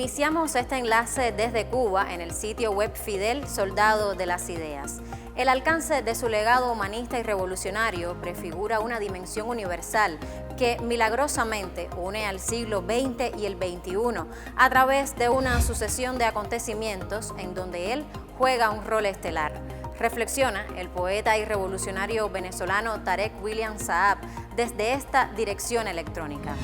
Iniciamos este enlace desde Cuba en el sitio web Fidel, Soldado de las Ideas. El alcance de su legado humanista y revolucionario prefigura una dimensión universal que milagrosamente une al siglo XX y el XXI a través de una sucesión de acontecimientos en donde él juega un rol estelar. Reflexiona el poeta y revolucionario venezolano Tarek William Saab desde esta dirección electrónica.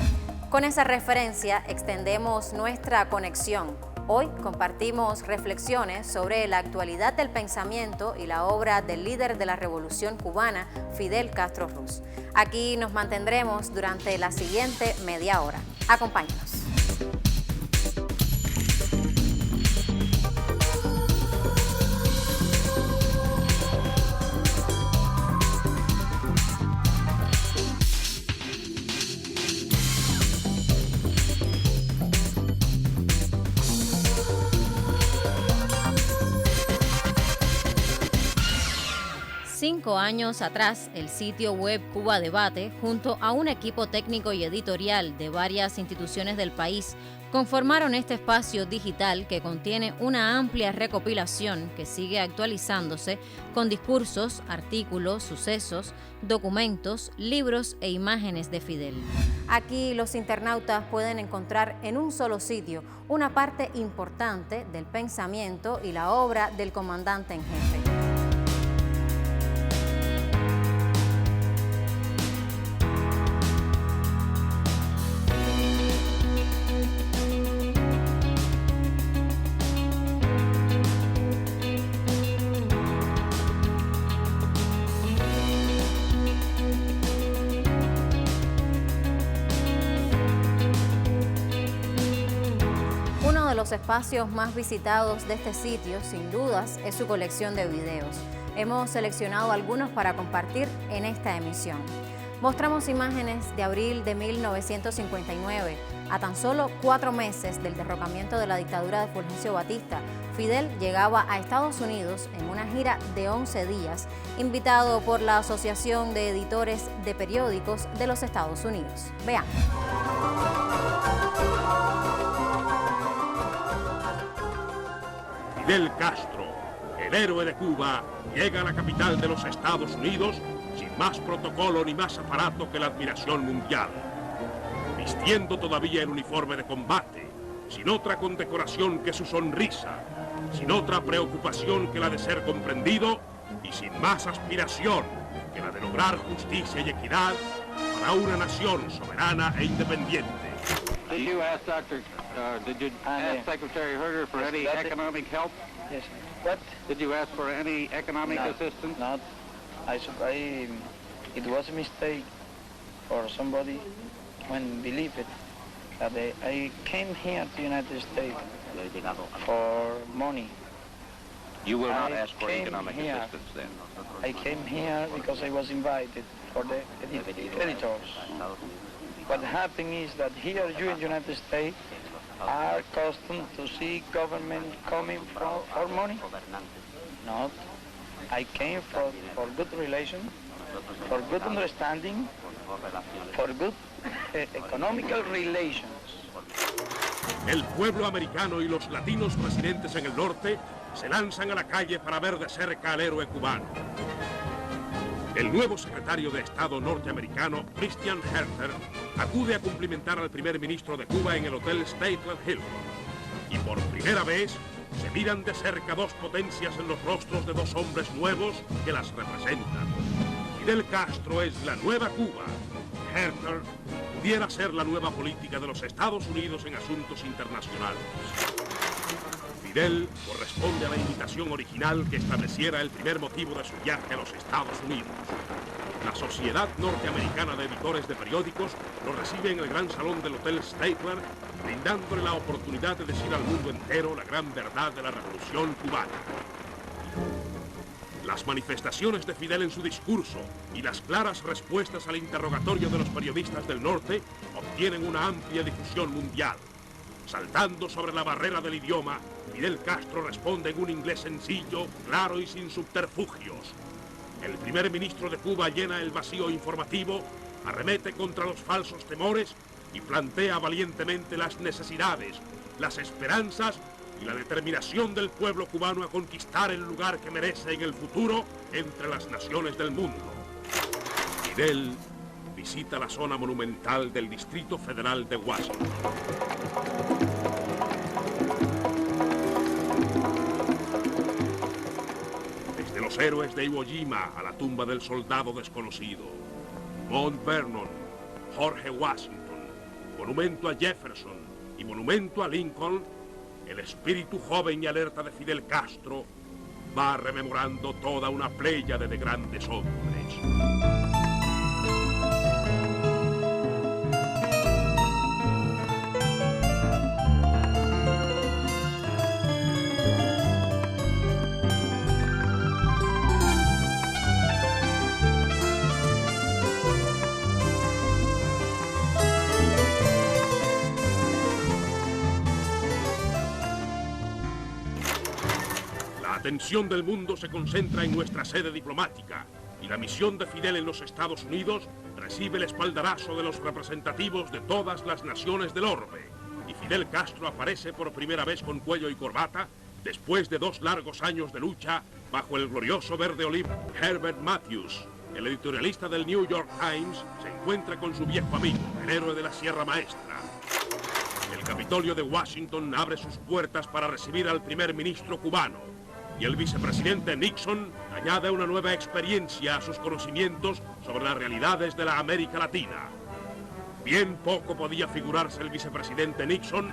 Con esa referencia extendemos nuestra conexión. Hoy compartimos reflexiones sobre la actualidad del pensamiento y la obra del líder de la Revolución Cubana, Fidel Castro Ruz. Aquí nos mantendremos durante la siguiente media hora. Acompáñenos. Cinco años atrás, el sitio web Cuba Debate, junto a un equipo técnico y editorial de varias instituciones del país, conformaron este espacio digital que contiene una amplia recopilación que sigue actualizándose con discursos, artículos, sucesos, documentos, libros e imágenes de Fidel. Aquí los internautas pueden encontrar en un solo sitio una parte importante del pensamiento y la obra del comandante en jefe. Los espacios más visitados de este sitio, sin dudas, es su colección de videos. Hemos seleccionado algunos para compartir en esta emisión. Mostramos imágenes de abril de 1959, a tan solo 4 meses del derrocamiento de la dictadura de Fulgencio Batista. Fidel llegaba a Estados Unidos en una gira de 11 días, invitado por la Asociación de Editores de Periódicos de los Estados Unidos. Veamos. Fidel Castro, el héroe de Cuba, llega a la capital de los Estados Unidos sin más protocolo ni más aparato que la admiración mundial. Vistiendo todavía el uniforme de combate, sin otra condecoración que su sonrisa, sin otra preocupación que la de ser comprendido y sin más aspiración que la de lograr justicia y equidad para una nación soberana e independiente. Did you ask Secretary Herter for any economic help? Yes. What? Did you ask for any economic assistance? Not. It was a mistake for somebody when believed it that I came here to the United States for money. You will not ask for economic assistance then? I came here because I was invited for the editors. What happened is that here you in the United States are accustomed to see government coming for money. Not. I came for good relations, for good understanding, for good economical relations. El pueblo americano y los latinos residentes en el norte se lanzan a la calle para ver de cerca al héroe cubano. El nuevo secretario de Estado norteamericano, Christian Herter, acude a cumplimentar al primer ministro de Cuba en el Hotel Statler Hilton. Y por primera vez se miran de cerca dos potencias en los rostros de dos hombres nuevos que las representan. Fidel Castro es la nueva Cuba. Herter pudiera ser la nueva política de los Estados Unidos en asuntos internacionales. Fidel corresponde a la invitación original que estableciera el primer motivo de su viaje a los Estados Unidos. La Sociedad Norteamericana de Editores de Periódicos lo recibe en el gran salón del Hotel Statler, brindándole la oportunidad de decir al mundo entero la gran verdad de la Revolución Cubana. Las manifestaciones de Fidel en su discurso y las claras respuestas al interrogatorio de los periodistas del norte obtienen una amplia difusión mundial. Saltando sobre la barrera del idioma, Fidel Castro responde en un inglés sencillo, claro y sin subterfugios. El primer ministro de Cuba llena el vacío informativo, arremete contra los falsos temores y plantea valientemente las necesidades, las esperanzas y la determinación del pueblo cubano a conquistar el lugar que merece en el futuro entre las naciones del mundo. Fidel visita la zona monumental del Distrito Federal de Washington. Desde los héroes de Iwo Jima a la tumba del soldado desconocido, Mount Vernon, Jorge Washington, monumento a Jefferson y monumento a Lincoln, el espíritu joven y alerta de Fidel Castro va rememorando toda una pléyade de grandes hombres. La atención del mundo se concentra en nuestra sede diplomática y la misión de Fidel en los Estados Unidos recibe el espaldarazo de los representativos de todas las naciones del orbe. Y Fidel Castro aparece por primera vez con cuello y corbata después de 2 largos años de lucha bajo el glorioso verde olivo. Herbert Matthews, el editorialista del New York Times, se encuentra con su viejo amigo, el héroe de la Sierra Maestra. El Capitolio de Washington abre sus puertas para recibir al primer ministro cubano. Y el vicepresidente Nixon añade una nueva experiencia a sus conocimientos sobre las realidades de la América Latina. Bien poco podía figurarse el vicepresidente Nixon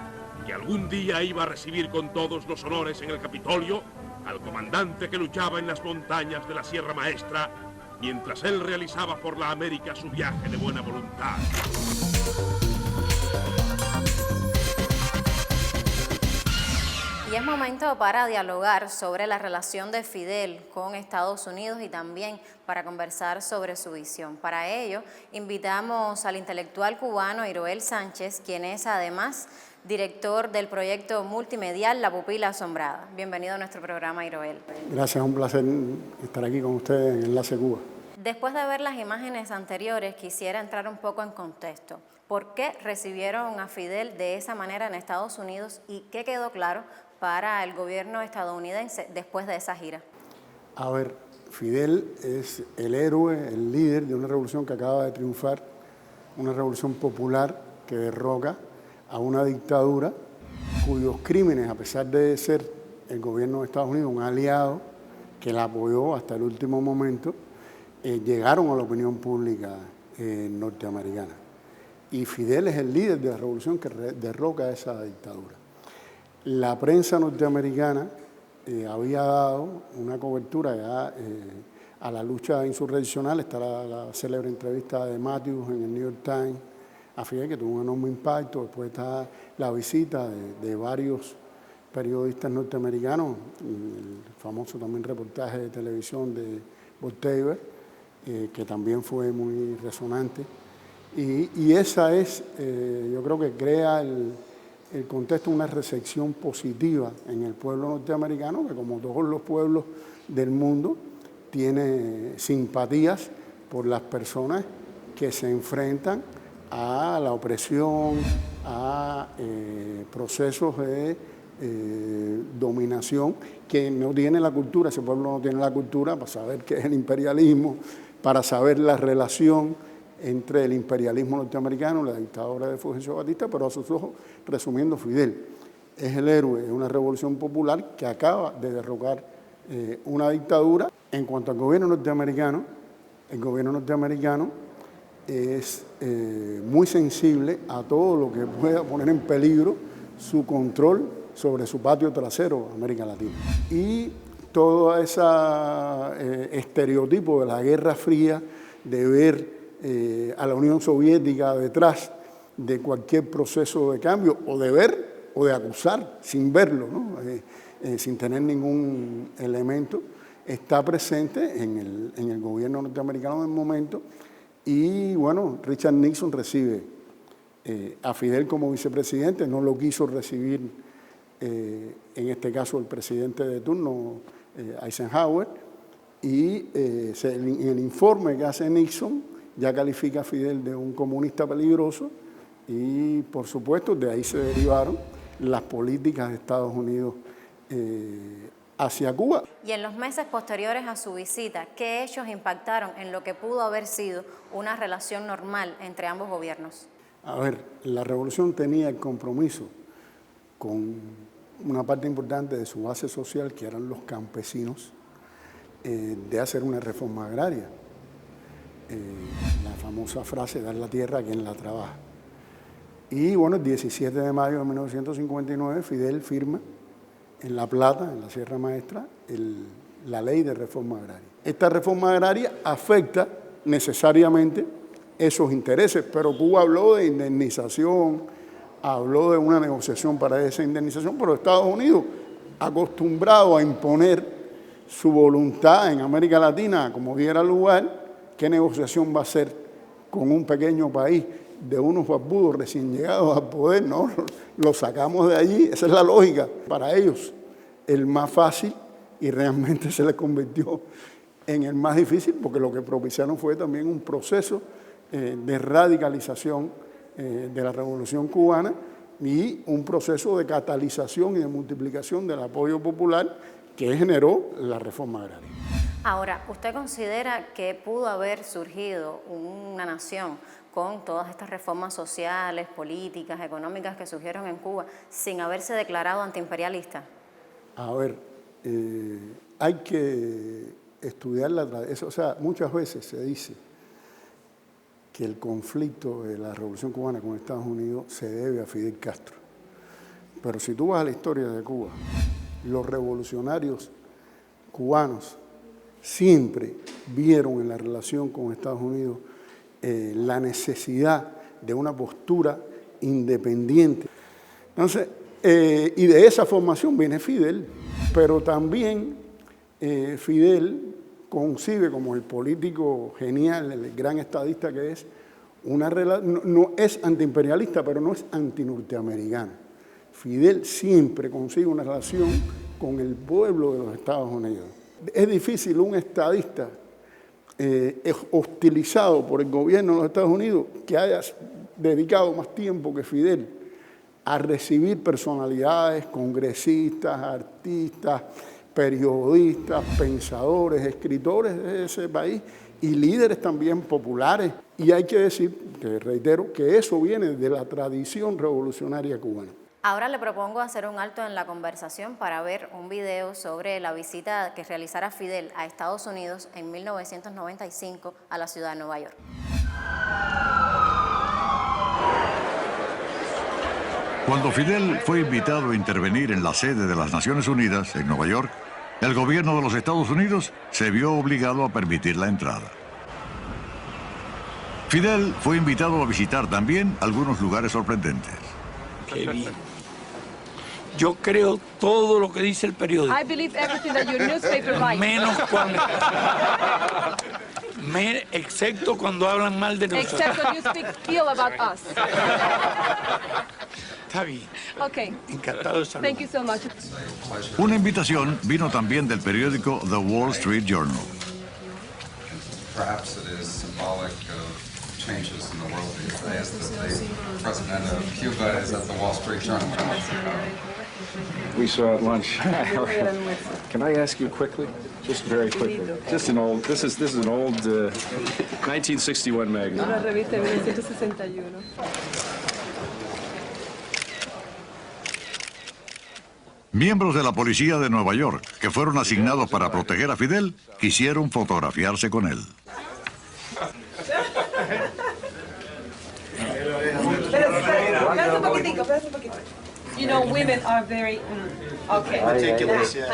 que algún día iba a recibir con todos los honores en el Capitolio al comandante que luchaba en las montañas de la Sierra Maestra mientras él realizaba por la América su viaje de buena voluntad. Y es momento para dialogar sobre la relación de Fidel con Estados Unidos y también para conversar sobre su visión. Para ello, invitamos al intelectual cubano Iroel Sánchez, quien es además director del proyecto multimedial La Pupila Asombrada. Bienvenido a nuestro programa, Iroel. Gracias, un placer estar aquí con ustedes en Enlace Cuba. Después de ver las imágenes anteriores, quisiera entrar un poco en contexto. ¿Por qué recibieron a Fidel de esa manera en Estados Unidos y qué quedó claro para el gobierno estadounidense después de esa gira? A ver, Fidel es el héroe, el líder de una revolución que acaba de triunfar, una revolución popular que derroca a una dictadura cuyos crímenes, a pesar de ser el gobierno de Estados Unidos un aliado que la apoyó hasta el último momento, llegaron a la opinión pública norteamericana. Y Fidel es el líder de la revolución que derroca a esa dictadura. La prensa norteamericana había dado una cobertura ya a la lucha insurreccional. Está la célebre entrevista de Matthews en el New York Times a Fidel, que tuvo un enorme impacto. Después está la visita de varios periodistas norteamericanos, el famoso también reportaje de televisión de Bob Tabor, que también fue muy resonante. Y esa es, yo creo que crea el contexto, una recepción positiva en el pueblo norteamericano, que como todos los pueblos del mundo, tiene simpatías por las personas que se enfrentan a la opresión, a procesos de dominación que no tiene la cultura. Ese pueblo no tiene la cultura para saber qué es el imperialismo, para saber la relación entre el imperialismo norteamericano y la dictadura de Fulgencio Batista, pero a sus ojos, resumiendo, Fidel es el héroe de una revolución popular que acaba de derrocar una dictadura. En cuanto al gobierno norteamericano, el gobierno norteamericano es muy sensible a todo lo que pueda poner en peligro su control sobre su patio trasero, América Latina. Y todo ese estereotipo de la Guerra Fría, de ver a la Unión Soviética detrás de cualquier proceso de cambio, o de ver o de acusar sin verlo, ¿no? Sin tener ningún elemento, está presente en el gobierno norteamericano del momento. Y bueno, Richard Nixon recibe a Fidel como vicepresidente, no lo quiso recibir en este caso el presidente de turno, Eisenhower, y en el informe que hace Nixon ya califica a Fidel de un comunista peligroso, y por supuesto de ahí se derivaron las políticas de Estados Unidos hacia Cuba. Y en los meses posteriores a su visita, ¿qué hechos impactaron en lo que pudo haber sido una relación normal entre ambos gobiernos? A ver, la revolución tenía el compromiso con una parte importante de su base social, que eran los campesinos, de hacer una reforma agraria. La famosa frase, dar la tierra a quien la trabaja. Y bueno, el 17 de mayo de 1959, Fidel firma en La Plata, en la Sierra Maestra, la ley de reforma agraria. Esta reforma agraria afecta necesariamente esos intereses, pero Cuba habló de indemnización, habló de una negociación para esa indemnización, pero Estados Unidos, acostumbrado a imponer su voluntad en América Latina, como diera lugar, ¿qué negociación va a hacer con un pequeño país de unos barbudos recién llegados al poder? No, lo sacamos de allí, esa es la lógica. Para ellos, el más fácil, y realmente se les convirtió en el más difícil, porque lo que propiciaron fue también un proceso de radicalización de la Revolución Cubana y un proceso de catalización y de multiplicación del apoyo popular que generó la reforma agraria. Ahora, ¿usted considera que pudo haber surgido una nación con todas estas reformas sociales, políticas, económicas que surgieron en Cuba sin haberse declarado antiimperialista? A ver, hay que estudiar la tradición. O sea, muchas veces se dice que el conflicto de la Revolución Cubana con Estados Unidos se debe a Fidel Castro. Pero si tú vas a la historia de Cuba, los revolucionarios cubanos siempre vieron en la relación con Estados Unidos la necesidad de una postura independiente. Entonces, y de esa formación viene Fidel, pero también Fidel concibe como el político genial, el gran estadista que es, no es antiimperialista, pero no es antinorteamericano. Fidel siempre consigue una relación con el pueblo de los Estados Unidos. Es difícil un estadista hostilizado por el gobierno de los Estados Unidos que haya dedicado más tiempo que Fidel a recibir personalidades, congresistas, artistas, periodistas, pensadores, escritores de ese país y líderes también populares. Y hay que decir, que reitero, que eso viene de la tradición revolucionaria cubana. Ahora le propongo hacer un alto en la conversación para ver un video sobre la visita que realizara Fidel a Estados Unidos en 1995 a la ciudad de Nueva York. Cuando Fidel fue invitado a intervenir en la sede de las Naciones Unidas en Nueva York, el gobierno de los Estados Unidos se vio obligado a permitir la entrada. Fidel fue invitado a visitar también algunos lugares sorprendentes. Qué bien. Yo creo todo lo que dice el periódico. I believe everything that your newspaper writes. Menos cuando... excepto cuando hablan mal de nosotros. Except when you speak ill about us. Está bien. Okay. Encantado de saludar. Thank you so much. Una invitación vino también del periódico The Wall Street Journal. Perhaps it is symbolic of changes in the world these days that the president of Cuba is at the Wall Street Journal. We saw at lunch. Can I ask you quickly? Just very quickly. Just an old. This is an old 1961 magazine. Una revista de 1961. Miembros de la policía de Nueva York, que fueron asignados para proteger a Fidel, quisieron fotografiarse con él. Espérate un poquitico, espérate un poquito. You know, women are very... okay. Ridiculous, yes.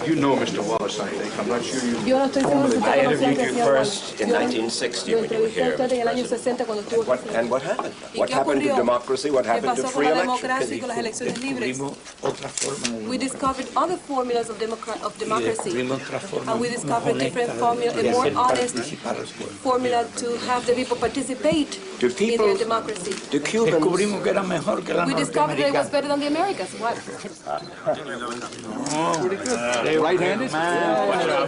You know Mr. Wallace, I think. I'm not sure you... Yo no estoy seguro si usted I conocía interviewed you a first in 1960 when you were here. en el año 60 cuando estuvo And what happened? ¿Y What qué happened to ocurrió? democracy? What ¿Qué happened to pasó con free la elections? democracia y con las elecciones libres? Descubrimos otra forma de We discovered other formulas of democracy, descubrimos otra forma and we más discovered honesta different formula, de a more hacer honest participar al pueblo. formula to have the people participate The in people, their democracy. the Cubans, descubrimos que era mejor que la We discovered that it was norteamericana. better than the Americans. What? Right-handed?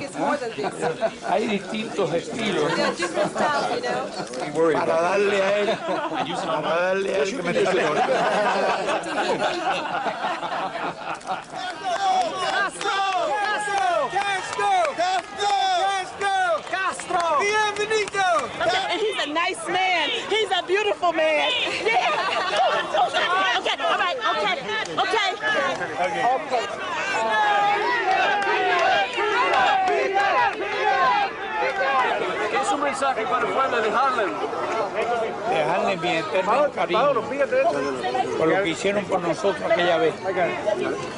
It's more than this. Hay distintos estilos There are different styles, you know. para darle a él que me está And he's a nice man. He's a beautiful man. Yeah. Okay, all right, okay. Es un mensaje para el pueblo de Harlem. dejarle mi eterno cariño por lo que hicieron por nosotros aquella vez,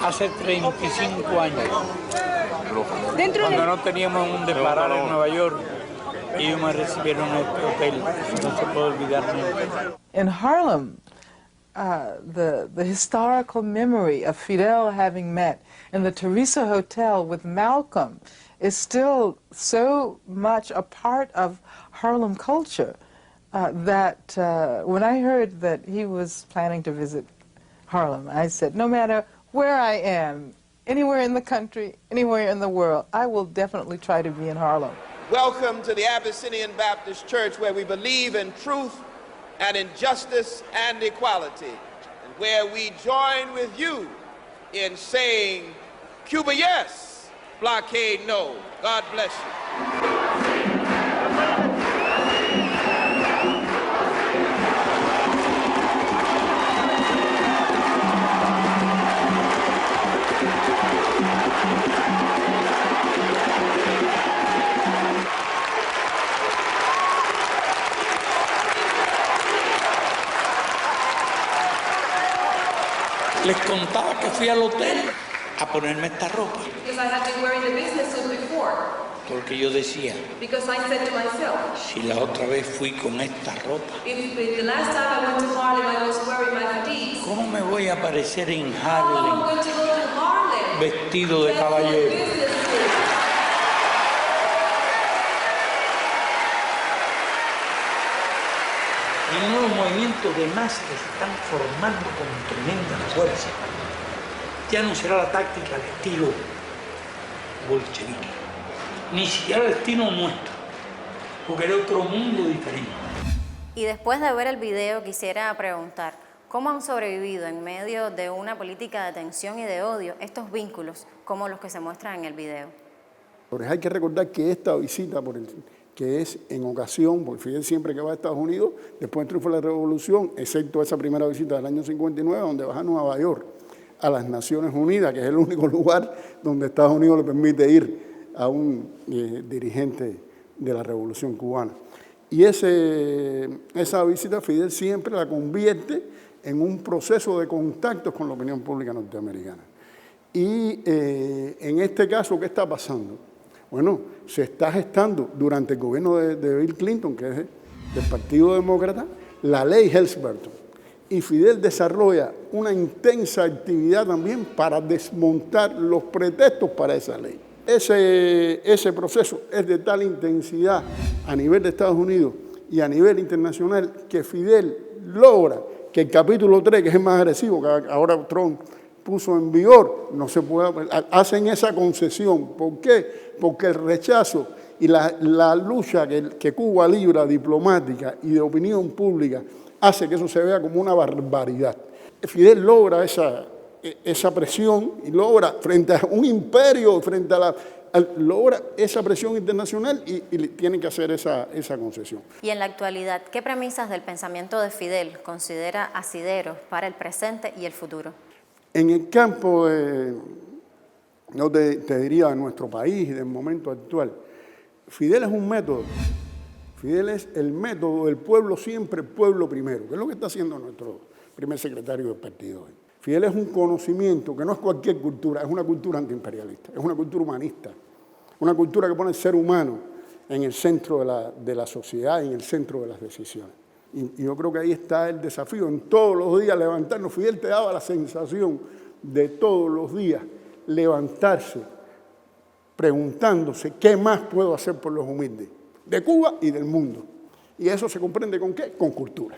hace 35 años, cuando no teníamos un parar en Nueva York y ellos me recibieron en este hotel, no se puede olvidar nunca. In Harlem, the historical memory of Fidel having met in the Teresa Hotel with Malcolm is still so much a part of Harlem culture that when I heard that he was planning to visit Harlem, I said, no matter where I am, anywhere in the country, anywhere in the world, I will definitely try to be in Harlem. Welcome to the Abyssinian Baptist Church, where we believe in truth and in justice and equality, and where we join with you in saying, Cuba yes, blockade no. God bless you. Les contaba que fui al hotel a ponerme esta ropa, Because I had been wearing the business suit before. porque yo decía, Because I said to myself, si la otra vez fui con esta ropa, if the last time I went to Harlem I was wearing my fatigues, ¿cómo me voy a aparecer en how am I Harlem going to go to Harlem? vestido de caballero? Business suit. Y nuevos movimientos de masa que se están formando con tremenda fuerza. Ya no será la táctica al estilo bolchevique, ni siquiera el estilo nuestro, porque era otro mundo diferente. Y después de ver el video quisiera preguntar, ¿cómo han sobrevivido en medio de una política de tensión y de odio estos vínculos como los que se muestran en el video? Hay que recordar que esta visita, que es en ocasión, porque Fidel siempre que va a Estados Unidos, después del triunfo de la Revolución, excepto esa primera visita del año 59, donde va a Nueva York, a las Naciones Unidas, que es el único lugar donde Estados Unidos le permite ir a un dirigente de la Revolución Cubana. Y esa visita Fidel siempre la convierte en un proceso de contactos con la opinión pública norteamericana. Y en este caso, ¿qué está pasando? Bueno, se está gestando durante el gobierno de Bill Clinton, que es del Partido Demócrata, la ley Helms-Burton. Y Fidel desarrolla una intensa actividad también para desmontar los pretextos para esa ley. Ese proceso es de tal intensidad a nivel de Estados Unidos y a nivel internacional que Fidel logra que el capítulo 3, que es el más agresivo, que ahora Trump puso en vigor, no se puede, hacen esa concesión. ¿Por qué? Porque el rechazo y la lucha que Cuba libra diplomática y de opinión pública hace que eso se vea como una barbaridad. Fidel logra esa presión y logra, frente a un imperio, logra esa presión internacional y tiene que hacer esa concesión. Y en la actualidad, ¿qué premisas del pensamiento de Fidel considera asideros para el presente y el futuro? En el campo, no te diría de nuestro país y del momento actual, Fidel es un método. Fidel es el método del pueblo siempre, pueblo primero, que es lo que está haciendo nuestro primer secretario del partido. Fidel es un conocimiento que no es cualquier cultura, es una cultura antiimperialista, es una cultura humanista, una cultura que pone el ser humano en el centro de la sociedad y en el centro de las decisiones. Y yo creo que ahí está el desafío, en todos los días levantarnos. Fidel te daba la sensación de todos los días levantarse preguntándose qué más puedo hacer por los humildes, de Cuba y del mundo. Y eso se comprende ¿con qué? Con cultura.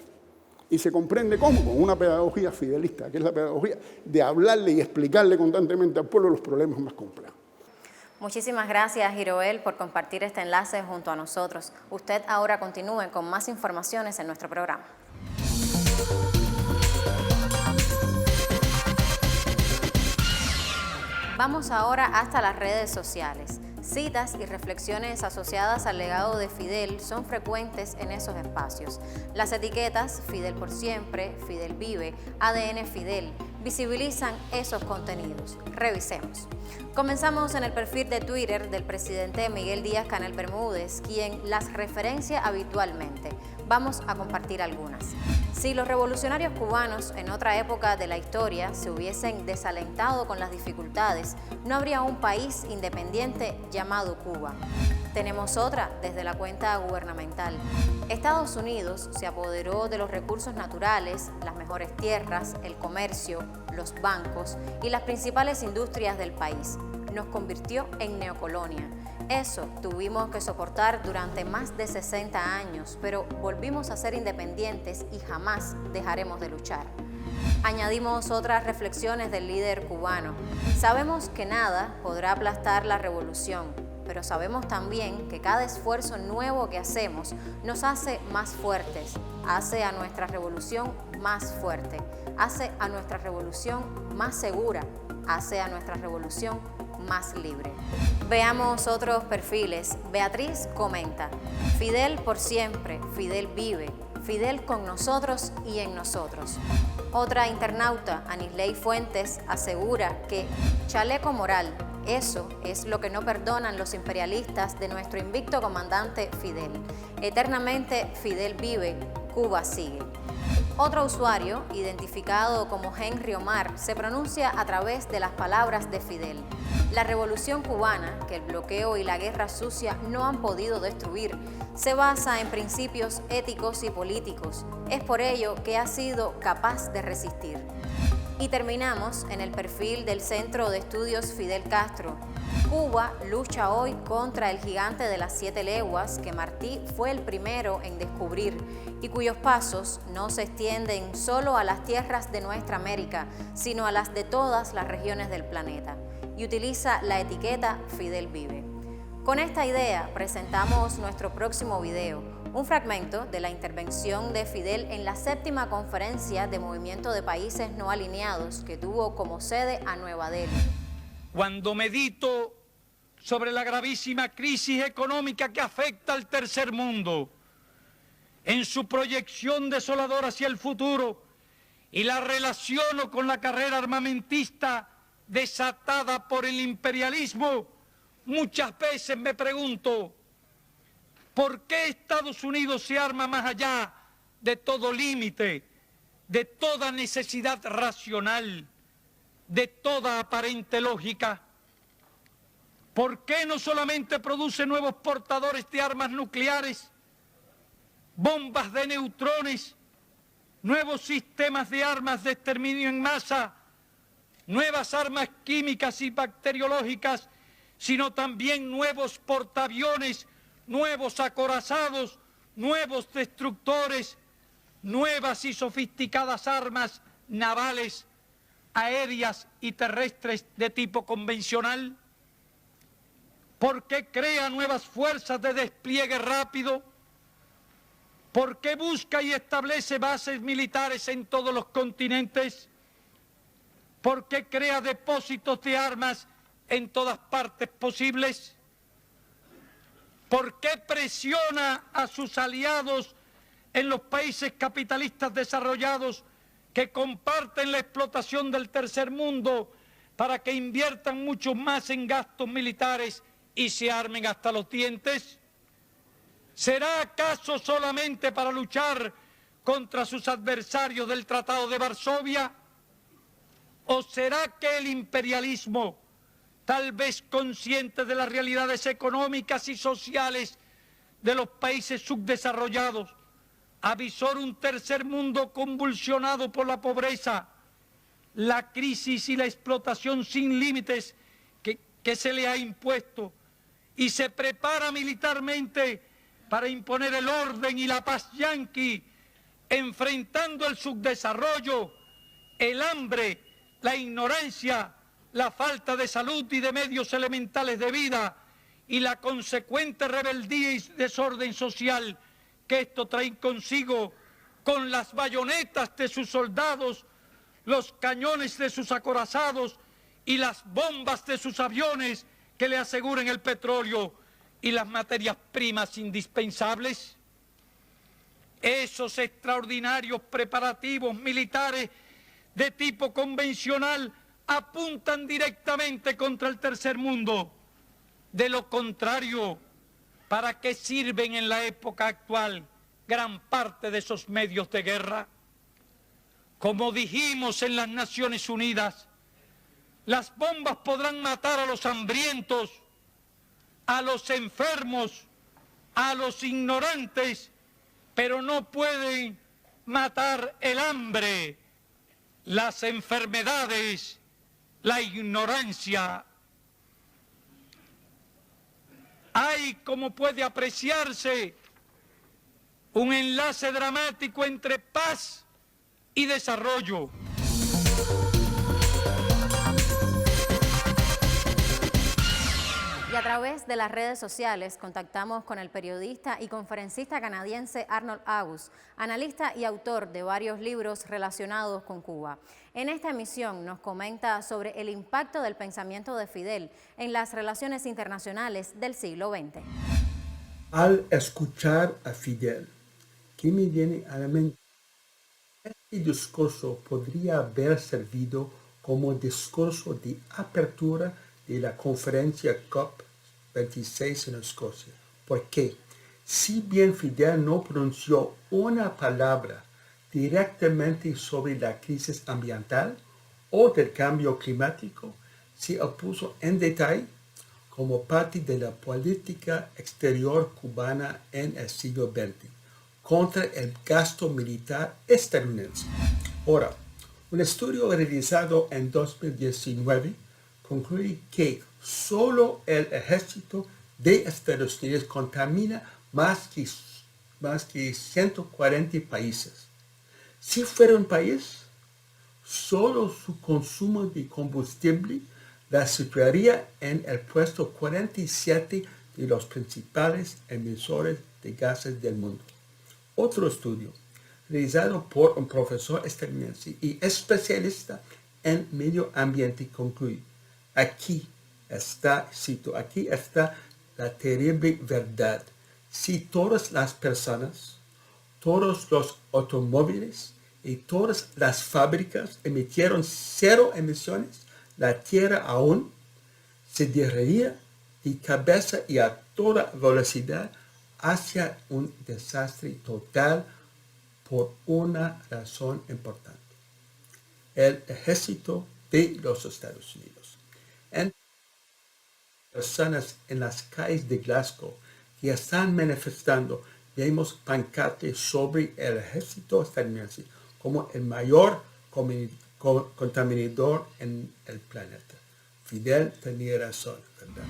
Y se comprende ¿cómo? Con una pedagogía fidelista, que es la pedagogía de hablarle y explicarle constantemente al pueblo los problemas más complejos. Muchísimas gracias, Jiroel, por compartir este enlace junto a nosotros. Usted ahora continúe con más informaciones en nuestro programa. Vamos ahora hasta las redes sociales. Citas y reflexiones asociadas al legado de Fidel son frecuentes en esos espacios. Las etiquetas Fidel por siempre, Fidel vive, ADN Fidel visibilizan esos contenidos. Revisemos. Comenzamos en el perfil de Twitter del presidente Miguel Díaz-Canel Bermúdez, quien las referencia habitualmente. Vamos a compartir algunas. Si los revolucionarios cubanos en otra época de la historia se hubiesen desalentado con las dificultades, no habría un país independiente llamado Cuba. Tenemos otra desde la cuenta gubernamental. Estados Unidos se apoderó de los recursos naturales, las mejores tierras, el comercio, los bancos y las principales industrias del país. Nos convirtió en neocolonia. Eso tuvimos que soportar durante más de 60 años, pero volvimos a ser independientes y jamás dejaremos de luchar. Añadimos otras reflexiones del líder cubano. Sabemos que nada podrá aplastar la revolución, pero sabemos también que cada esfuerzo nuevo que hacemos nos hace más fuertes, hace a nuestra revolución más fuerte, hace a nuestra revolución más segura, hace a nuestra revolución más libre. Veamos otros perfiles. Beatriz comenta: Fidel por siempre, Fidel vive, Fidel con nosotros y en nosotros. Otra internauta, Anisley Fuentes, asegura que chaleco moral, eso es lo que no perdonan los imperialistas de nuestro invicto comandante Fidel. Eternamente Fidel vive, Cuba sigue. Otro usuario, identificado como Henry Omar, se pronuncia a través de las palabras de Fidel. La revolución cubana, que el bloqueo y la guerra sucia no han podido destruir, se basa en principios éticos y políticos. Es por ello que ha sido capaz de resistir. Y terminamos en el perfil del Centro de Estudios Fidel Castro. Cuba lucha hoy contra el gigante de las 7 leguas que Martí fue el primero en descubrir y cuyos pasos no se extienden solo a las tierras de nuestra América, sino a las de todas las regiones del planeta. Y utiliza la etiqueta Fidel vive. Con esta idea presentamos nuestro próximo video, un fragmento de la intervención de Fidel en la 7ª conferencia de Movimiento de Países No Alineados que tuvo como sede a Nueva Delhi. Cuando medito sobre la gravísima crisis económica que afecta al tercer mundo, en su proyección desoladora hacia el futuro, y la relaciono con la carrera armamentista desatada por el imperialismo, muchas veces me pregunto, ¿por qué Estados Unidos se arma más allá de todo límite, de toda necesidad racional, de toda aparente lógica? ¿Por qué no solamente produce nuevos portadores de armas nucleares, bombas de neutrones, nuevos sistemas de armas de exterminio en masa, nuevas armas químicas y bacteriológicas, sino también nuevos portaaviones, nuevos acorazados, nuevos destructores, nuevas y sofisticadas armas navales, aéreas y terrestres de tipo convencional? ¿Por qué crea nuevas fuerzas de despliegue rápido? ¿Por qué busca y establece bases militares en todos los continentes? ¿Por qué crea depósitos de armas en todas partes posibles? ¿Por qué presiona a sus aliados en los países capitalistas desarrollados que comparten la explotación del tercer mundo para que inviertan mucho más en gastos militares y se armen hasta los dientes? ¿Será acaso solamente para luchar contra sus adversarios del Tratado de Varsovia? ¿O será que el imperialismo, tal vez consciente de las realidades económicas y sociales de los países subdesarrollados, avisora un tercer mundo convulsionado por la pobreza, la crisis y la explotación sin límites que se le ha impuesto, y se prepara militarmente para imponer el orden y la paz yanqui, enfrentando el subdesarrollo, el hambre, la ignorancia, la falta de salud y de medios elementales de vida y la consecuente rebeldía y desorden social que esto trae consigo, con las bayonetas de sus soldados, los cañones de sus acorazados y las bombas de sus aviones que le aseguren el petróleo y las materias primas indispensables. Esos extraordinarios preparativos militares de tipo convencional apuntan directamente contra el tercer mundo. De lo contrario, ¿para qué sirven en la época actual gran parte de esos medios de guerra? Como dijimos en las Naciones Unidas, las bombas podrán matar a los hambrientos, a los enfermos, a los ignorantes, pero no pueden matar el hambre, las enfermedades, la ignorancia. Hay, como puede apreciarse, un enlace dramático entre paz y desarrollo. Y a través de las redes sociales contactamos con el periodista y conferencista canadiense Arnold Agus, analista y autor de varios libros relacionados con Cuba. En esta emisión nos comenta sobre el impacto del pensamiento de Fidel en las relaciones internacionales del siglo XX. Al escuchar a Fidel, ¿qué me viene a la mente? Este discurso podría haber servido como discurso de apertura de la conferencia COP26 en Escocia, porque si bien Fidel no pronunció una palabra directamente sobre la crisis ambiental o del cambio climático, se opuso en detalle como parte de la política exterior cubana en el siglo XX contra el gasto militar estadounidense. Ahora, un estudio realizado en 2019 concluye que solo el ejército de Estados Unidos contamina más que 140 países. Si fuera un país, solo su consumo de combustible la situaría en el puesto 47 de los principales emisores de gases del mundo. Otro estudio, realizado por un profesor estadounidense y especialista en medio ambiente, concluye: aquí está, cito, aquí está la terrible verdad. Si todas las personas, todos los automóviles y todas las fábricas emitieron cero emisiones, la Tierra aún se dirigiría de cabeza y a toda velocidad hacia un desastre total por una razón importante: el ejército de los Estados Unidos. En personas en las calles de Glasgow que están manifestando, vemos pancartas sobre el ejército estadounidense como el mayor contaminador en el planeta. Fidel tenía razón, ¿verdad?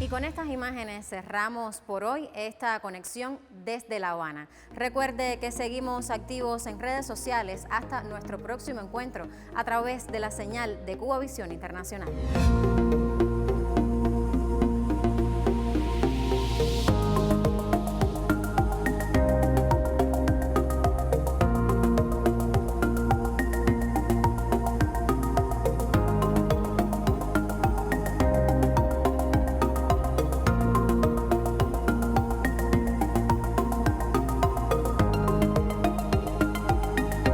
Y con estas imágenes cerramos por hoy esta conexión desde La Habana. Recuerde que seguimos activos en redes sociales hasta nuestro próximo encuentro a través de la señal de Cuba Visión Internacional.